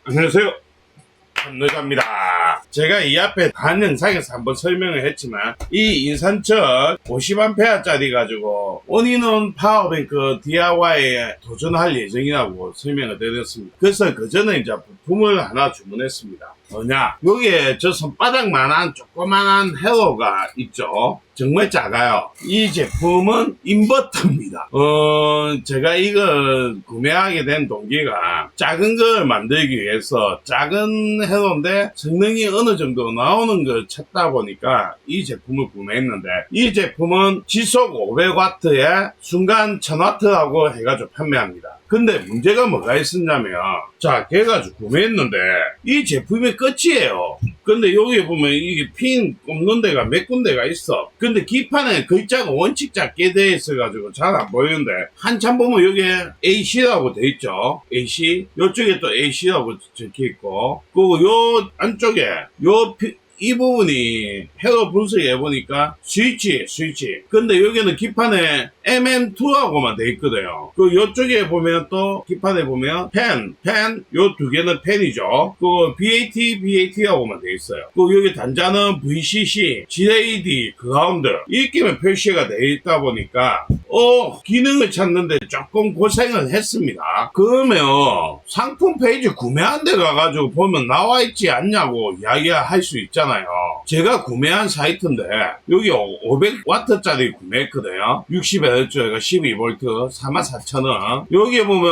안녕하세요, 한여자입니다. 제가 이 앞에 한 영상에서 한번 설명을 했지만 이 인산철 50A짜리 가지고 올인원 파워뱅크 DIY에 도전할 예정이라고 설명을 드렸습니다. 그래서 그 전에 이제 부품을 하나 주문했습니다. 뭐냐, 여기에 저 손바닥만한 조그만한 헤어가 있죠. 정말 작아요. 이 제품은 인버터입니다. 제가 이거 구매하게 된 동기가 작은 걸 만들기 위해서 작은 헤어인데 성능이 어느 정도 나오는 걸 찾다 보니까 이 제품을 구매했는데, 이 제품은 지속 500W에 순간 1000W하고 해가지고 판매합니다. 근데 문제가 뭐가 있었냐면, 자, 걔가지고 구매했는데 이 제품이 끝이에요. 근데 여기 보면 이게 핀 꼽는 데가 몇 군데가 있어. 근데 기판에 글자가 원칙 작게 돼 있어가지고 잘 안 보이는데, 한참 보면 여기에 AC라고 돼 있죠. AC. 요쪽에 또 AC라고 적혀 있고, 그리고 요 안쪽에 이 부분이 헤어 분석해 보니까 스위치. 근데 여기는 기판에 MM2하고만 돼 있거든요. 그 요쪽에 보면 또 기판에 보면 펜, 요 두 개는 펜이죠. 그 BAT하고만 돼 있어요. 그 여기 단자는 VCC, GAD, 그라운드 이렇게만 표시가 돼 있다 보니까 기능을 찾는데 조금 고생을 했습니다. 그러면 상품 페이지 구매한 데 가가지고 보면 나와 있지 않냐고 이야기할 수 있잖아요. 제가 구매한 사이트인데 여기 500W짜리 구매했거든요. 60Hz가 12V 44,000원. 여기 보면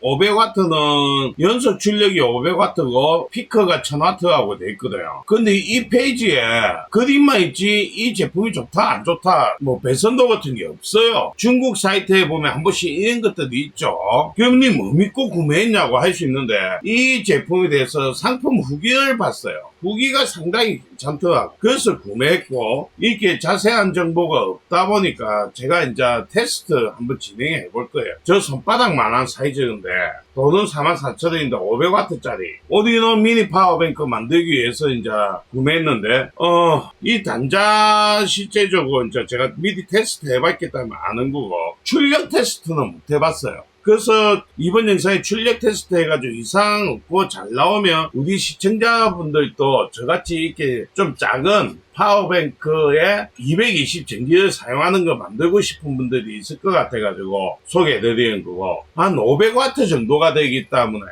500W는 연속 출력이 500W고 피커가 1000W하고 돼 있거든요. 근데 이 페이지에 그림만 있지 이 제품이 좋다 안 좋다 뭐 배선도 같은 게 없어요. 중국 사이트에 보면 한 번씩 이런 것들이 있죠. 그럼 니 뭐 믿고 구매했냐고 할 수 있는데, 이 제품에 대해서 상품 후기를 봤어요. 후기가 상당히 괜찮더라고요. 그래서 구매했고, 이렇게 자세한 정보가 없다 보니까 제가 이제 테스트 한번 진행해 볼 거예요. 저 손바닥만한 사이즈인데 돈은 44,000원인데 500W짜리 올인원 미니 파워뱅크 만들기 위해서 이제 구매했는데, 이 단자 실제적으로 이제 제가 미리 테스트 해봤기 때문에 아는 거고, 출력 테스트는 못 해봤어요. 그래서 이번 영상에 출력 테스트 해가지고 이상 없고 잘 나오면 우리 시청자분들도 저같이 이렇게 좀 작은 파워뱅크에 220 전기를 사용하는 거 만들고 싶은 분들이 있을 것 같아가지고 소개해드리는 거고, 한 500W 정도가 되기 때문에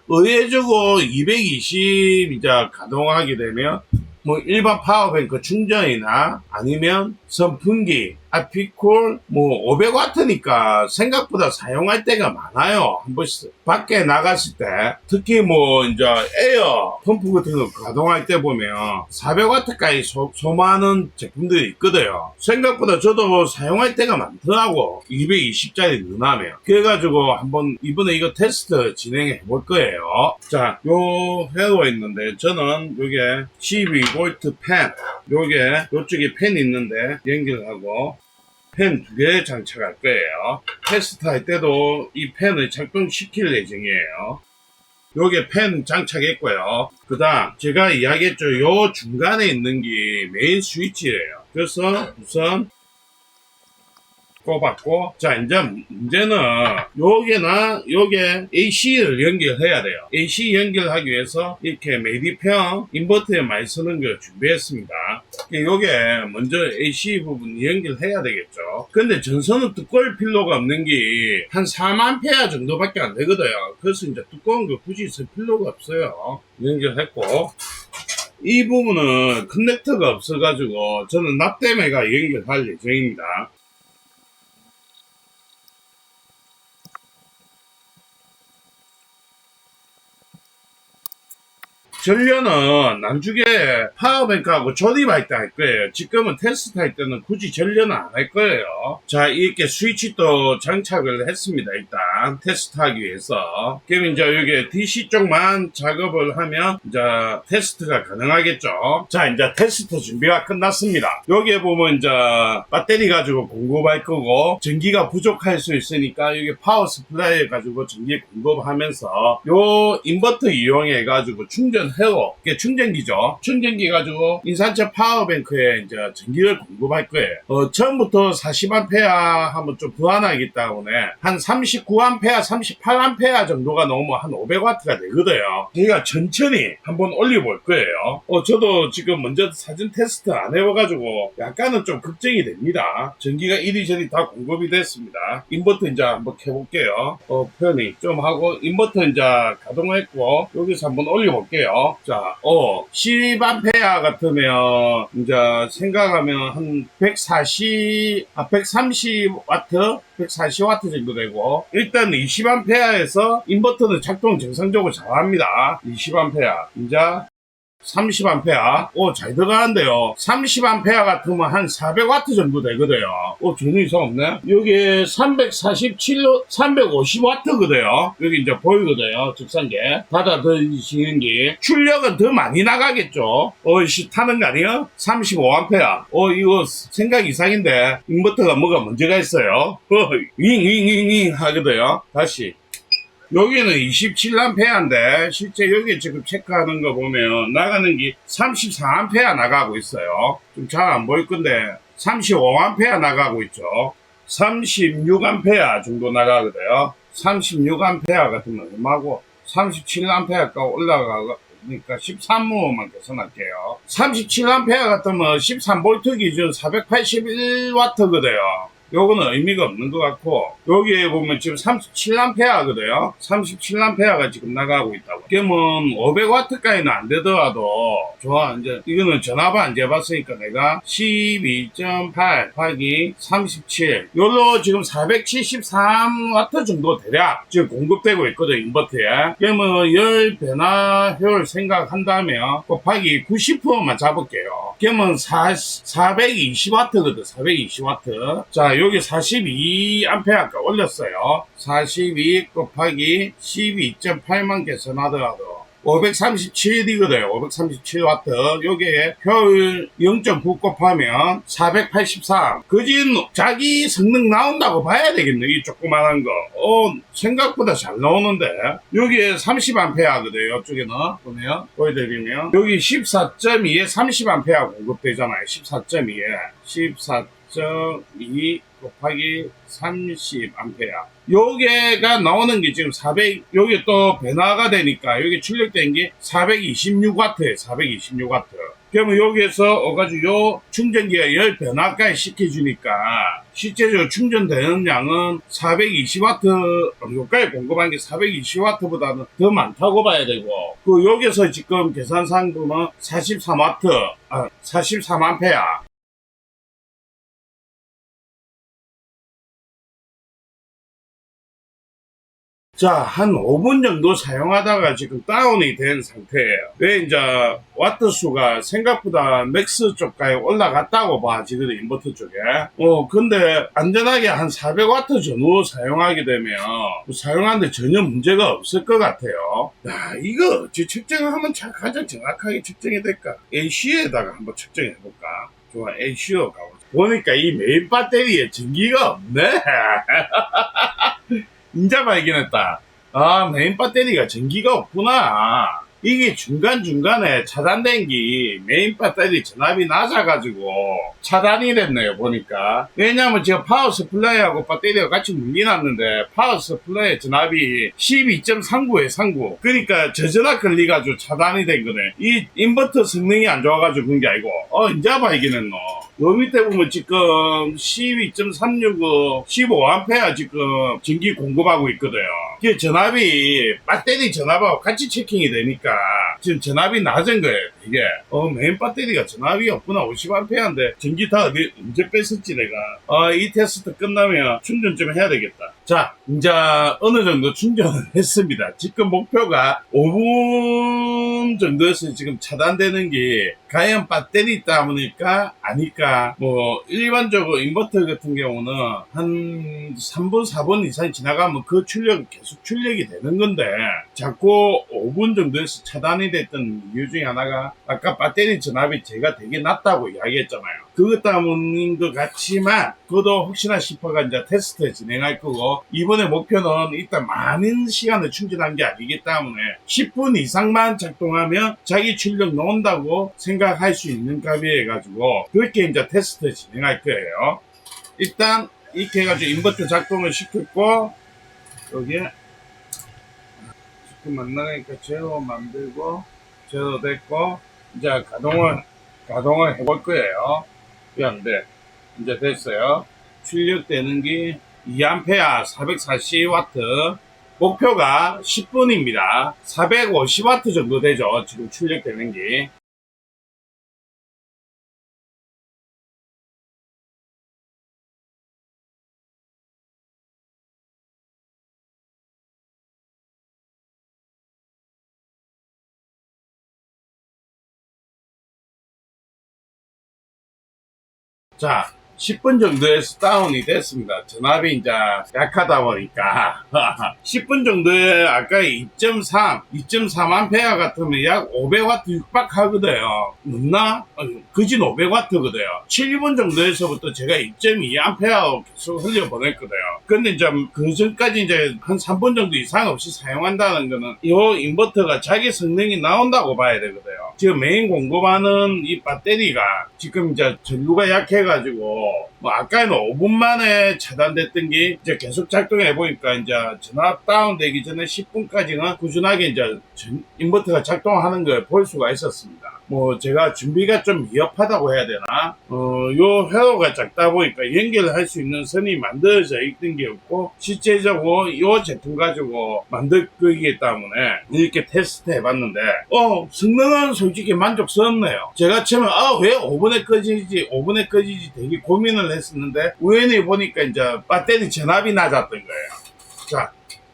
의외적으로 220 이제 가동하게 되면 뭐 일반 파워뱅크 충전이나 아니면 선풍기, 아피콜 뭐 500W니까 생각보다 사용할 때가 많아요. 한 번씩 밖에 나갔을 때, 특히 뭐 이제 에어 펌프 같은 거 가동할 때 보면 400W까지 소모하는 제품들이 있거든요. 생각보다 저도 사용할 때가 많더라고, 220짜리 넣으면. 그래가지고 한번 이번에 이거 테스트 진행해 볼 거예요. 자, 요 헤어 있는데 저는 요게 12V 펜, 요게 요쪽에 펜 있는데 연결하고 펜 2개 장착할 거예요. 테스트 할 때도 이 펜을 작동시킬 예정이에요. 요게 펜 장착했고요. 그 다음 제가 이야기했죠, 요 중간에 있는 게 메인 스위치예요. 그래서 우선 꼽았고, 자, 이제 문제는 요게 AC를 연결해야 돼요. AC 연결하기 위해서 이렇게 메디평 인버터에 많이 쓰는 걸 준비했습니다. 요게 먼저 AC 부분 연결해야 되겠죠. 근데 전선은 두꺼울 필요가 없는 게 한 4A 정도밖에 안 되거든요. 그래서 이제 두꺼운 거 굳이 쓸 필요가 없어요. 연결했고, 이 부분은 커넥터가 없어가지고 저는 납땜해가 연결할 예정입니다. 전류는 나중에 파워뱅크하고 조립할 때 할 거예요. 지금은 테스트 할 때는 굳이 전류는 안 할 거예요. 자, 이렇게 스위치도 장착을 했습니다. 일단 테스트하기 위해서. 그럼 이제 여기 DC 쪽만 작업을 하면 이제 테스트가 가능하겠죠. 자, 이제 테스트 준비가 끝났습니다. 여기에 보면 이제 배터리 가지고 공급할 거고, 전기가 부족할 수 있으니까 여기 파워 스플라이 가지고 전기 공급하면서 요 인버터 이용해 가지고 헤어, 이게 충전기죠. 충전기 가지고 인산철 파워뱅크에 이제 전기를 공급할 거예요. 처음부터 40A 30A 하면 좀 불안하기 때문에 한 39A, 38A 정도가 넘으면 한 500W가 되거든요. 제가 천천히 한번 올려볼 거예요. 저도 지금 먼저 사전 테스트 안 해봐가지고 약간은 좀 걱정이 됩니다. 전기가 이리저리 다 공급이 됐습니다. 인버터 이제 한번 켜볼게요. 편히 좀 하고 인버터 이제 가동했고 여기서 한번 올려볼게요. 자, 10A 같으면 이제 생각하면 한 130W 140W 정도 되고 일단 20A에서 인버터는 작동 정상적으로 잘합니다. 20A 이제 30A. 잘 들어가는데요. 30A 같으면 한 400W 정도 되거든요. 전혀 이상 없네. 여기 350W거든요. 여기 이제 보이거든요. trực 상계. 닫아 드시는 게. 출력은 더 많이 나가겠죠. 타는 거 아니에요? 35A. 이거 생각 이상인데. 인버터가 뭐가 문제가 있어요. 윙 하거든요. 다시. 여기는 27A인데 실제 여기 지금 체크하는 거 보면 나가는 게 34A 나가고 있어요. 좀 잘 안 보일 건데 35A 나가고 있죠. 36A 정도 나가거든요. 36A 같으면 얼마고 37A가 올라가니까 13호만 계산할게요. 37A 같으면 13V 기준 481W거든요. 요거는 의미가 없는 것 같고 여기에 보면 지금 37A거든요. 37A가 지금 나가고 있다고. 그러면 500W까지는 안 되더라도 좋아. 이제 이거는 전압을 안 재봤으니까 내가 12.8 하기 37 요로 지금 473W 정도 대략 지금 공급되고 있거든 인버터에. 그러면 열 변화 효율 생각한다면 곱하기 90%만 잡을게요. 그러면 420W거든. 420W. 자, 여기 42A가 올렸어요. 42 곱하기 12.8만 계산하더라도 537이거든요. 537W. 여기에 효율 0.9 곱하면 483. 그진 자기 성능 나온다고 봐야 되겠네. 이 조그만한 거. 생각보다 잘 나오는데. 여기에 30A거든요. 이쪽에는. 보면, 보여드리면. 여기 14.2에 30A 공급되잖아요. 14.2에. 14.2 곱하기 30A. 요게가 나오는 게 지금 400, 요게 또 변화가 되니까, 여기 출력된 게 426W예요. 426W. 그러면 여기에서 요 충전기가 열 변화까지 시켜주니까, 실제적으로 충전되는 양은 420W, 여기까지 공급한 게 420W보다는 더 많다고 봐야 되고, 여기서 지금 계산상 보면 43A. 자, 한 5분 정도 사용하다가 지금 다운이 된 상태예요. 왜 이제 와트 수가 생각보다 맥스 쪽까지 올라갔다고 봐, 지금 인버터 쪽에. 근데 안전하게 한 400W 전후 사용하게 되면 사용하는데 전혀 문제가 없을 것 같아요. 야, 이거 어찌 측정을 하면 가장 정확하게 측정이 될까? AC에다가 한번 측정해 볼까? 좋아, AC로 가보자. 보니까 이 메인 배터리에 전기가 없네. 인자 발견했다. 메인 배터리가 전기가 없구나. 이게 중간중간에 차단된 게 메인 배터리 전압이 낮아가지고 차단이 됐네요, 보니까. 왜냐면 제가 파워 서플라이하고 배터리가 같이 물려놨는데 파워 서플라이 전압이 12.39에 39. 그러니까 저전압 걸리가지고 차단이 된 거네. 이 인버터 성능이 안 좋아가지고 그런 게 아니고. 인자 발견했노. 요 밑에 보면 지금 12.36, 15A 지금 전기 공급하고 있거든요. 이게 전압이 배터리 전압하고 같이 체킹이 되니까 지금 전압이 낮은 거예요. 이게 메인 배터리가 전압이 없구나. 50A인데 전기 다 언제 뺐었지 내가. 이 테스트 끝나면 충전 좀 해야 되겠다. 자, 이제 어느 정도 충전을 했습니다. 지금 목표가 5분 정도에서 지금 차단되는 게 과연 배터리 때문일까 아닐까. 일반적으로 인버터 같은 경우는 한 3분 4분 이상 지나가면 그 출력 계속 출력이 되는 건데 자꾸 5분 정도에서 차단이 됐던 이유 중에 하나가 아까 배터리 전압이 제가 되게 낮다고 이야기했잖아요. 그것 때문인 것 같지만 그것도 혹시나 싶어가 이제 테스트 진행할 거고, 이번에 목표는 일단 많은 시간을 충전한 게 아니기 때문에 10분 이상만 작동하면 자기 출력 나온다고 생각할 수 있는 값이 해가지고 그렇게 이제 테스트 진행할 거예요. 일단 이렇게 해가지고 인버터 작동을 시켰고, 여기에 지금 만나니까 제로 만들고, 제로 됐고, 이제 가동을 해볼 거예요. 그런데 이제 됐어요. 출력되는 게 2A 440W, 목표가 10분입니다. 450W 정도 되죠. 지금 출력되는 게. 자, 10분 정도에서 다운이 됐습니다. 전압이 이제 약하다 보니까 10분 정도에 아까 2.3A 같으면 약 500W 육박하거든요. 늦나? 그진 500W거든요. 7분 정도에서부터 제가 2.2A 계속 흘려보냈거든요. 근데 이제 그 전까지 이제 한 3분 정도 이상 없이 사용한다는 거는 이 인버터가 자기 성능이 나온다고 봐야 되거든요. 지금 메인 공급하는 이 배터리가 지금 이제 전류가 약해가지고 뭐 아까는 5분 만에 차단됐던 게 이제 계속 작동해 보니까 이제 전압 다운되기 전에 10분까지는 꾸준하게 이제 인버터가 작동하는 걸 볼 수가 있었습니다. 뭐 제가 준비가 좀 미흡하다고 해야 되나? 요 회로가 작다 보니까 연결할 수 있는 선이 만들어져 있던 게 없고 실제적으로 요 제품 가지고 만들 거기 때문에 이렇게 테스트 해봤는데 성능은 솔직히 만족스럽네요. 제가 처음에 왜 5분에 꺼지지 되게 고민을 했었는데 우연히 보니까 이제 배터리 전압이 낮았던 거예요. 자,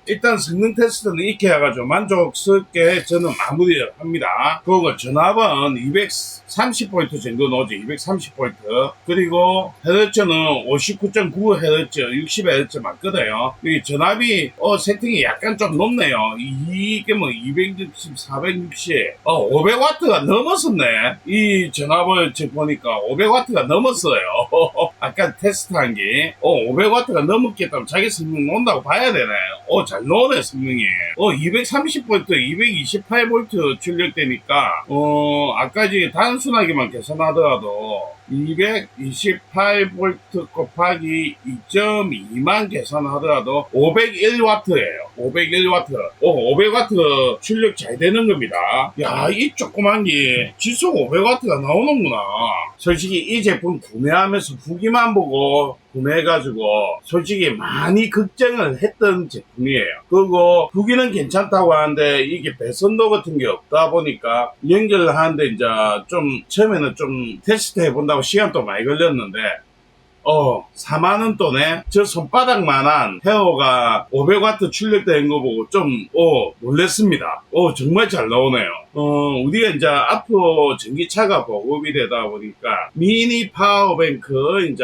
일단 성능 테스트는 이렇게 해가지고 만족스럽게 저는 마무리를 합니다. 그리고 전압은 230V 정도 나오죠. 230V. 그리고 헤르츠는 59.9Hz, 60Hz 맞거든요. 이 전압이 세팅이 약간 좀 높네요. 이게 뭐 260, 460, 500W가 넘었었네. 이 전압을 보니까 500W가 넘었어요. 아까 테스트한 게 500W가 넘었기 때문에 자기 성능 나온다고 봐야 되네. 잘 나오네 성능이. 230V, 228V 출력되니까 아까 단순하게만 계산하더라도 228V 곱하기 2.2만 계산하더라도 501W예요. 501W. 500W 출력 잘 되는 겁니다. 야, 이 조그만 게 지속 500W가 나오는구나. 솔직히 이 제품 구매하면서 후기만 보고 구매해가지고 솔직히 많이 걱정을 했던 제품이에요. 그리고 후기는 괜찮다고 하는데 이게 배선도 같은 게 없다 보니까 연결을 하는데 이제 좀 처음에는 좀 테스트 해본다고 시간도 많이 걸렸는데 4만원 돈에 저 손바닥만한 헤어가 500W 출력된 거 보고 좀 놀랬습니다. 정말 잘 나오네요. 우리가 이제 앞으로 전기차가 보급이 되다 보니까 미니 파워뱅크 이제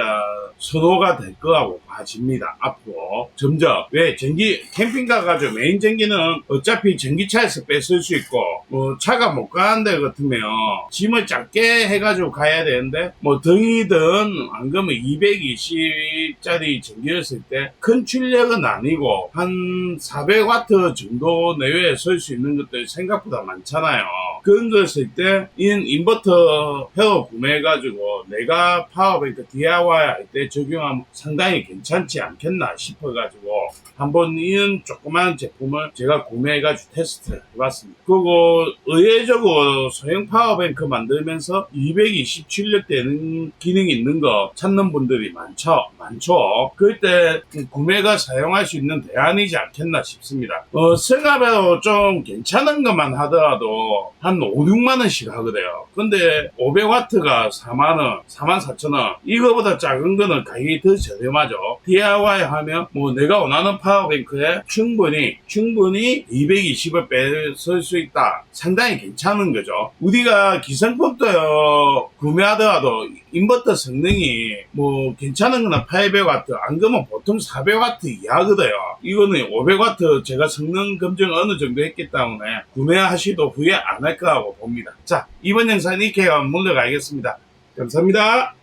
선호가 될 거라고 봐집니다. 앞으로 점점. 왜 캠핑 가가지고 메인 전기는 어차피 전기차에서 뺏을 수 있고 차가 못 가는 데 같으면 짐을 작게 해가지고 가야 되는데 등이든 안 그러면 220짜리 전기였을 때 큰 출력은 아니고 한 400W 정도 내외에 설 수 있는 것들이 생각보다 많잖아요. 그런 거 했을 때 인버터 헤어 구매해가지고 내가 파워뱅크 DIY 할 때 적용하면 상당히 괜찮지 않겠나 싶어가지고 한번 이런 조그만 제품을 제가 구매해가지고 테스트 해봤습니다. 그리고 의외적으로 소형 파워뱅크 만들면서 220 출력되는 기능이 있는 거 찾는 분들이 많죠. 그때 구매가 사용할 수 있는 대안이지 않겠나 싶습니다. 생각외로 좀 괜찮은 것만 하더라도 한 5, 6만원씩 하거든요. 근데 500W가 4만원, 44,000원. 이거보다 작은 거는 가격이 더 저렴하죠. DIY 하면 내가 원하는 파워뱅크에 충분히 220을 뺏을 수 있다. 상당히 괜찮은 거죠. 우리가 기성품도 구매하더라도 인버터 성능이 괜찮은 거는 800W, 안 그러면 보통 400W 이하거든요. 이거는 500W 제가 성능 검증 어느 정도 했기 때문에 구매하시도 후회 안 할 거라고 봅니다. 자, 이번 영상은 이렇게 물러가겠습니다. 감사합니다.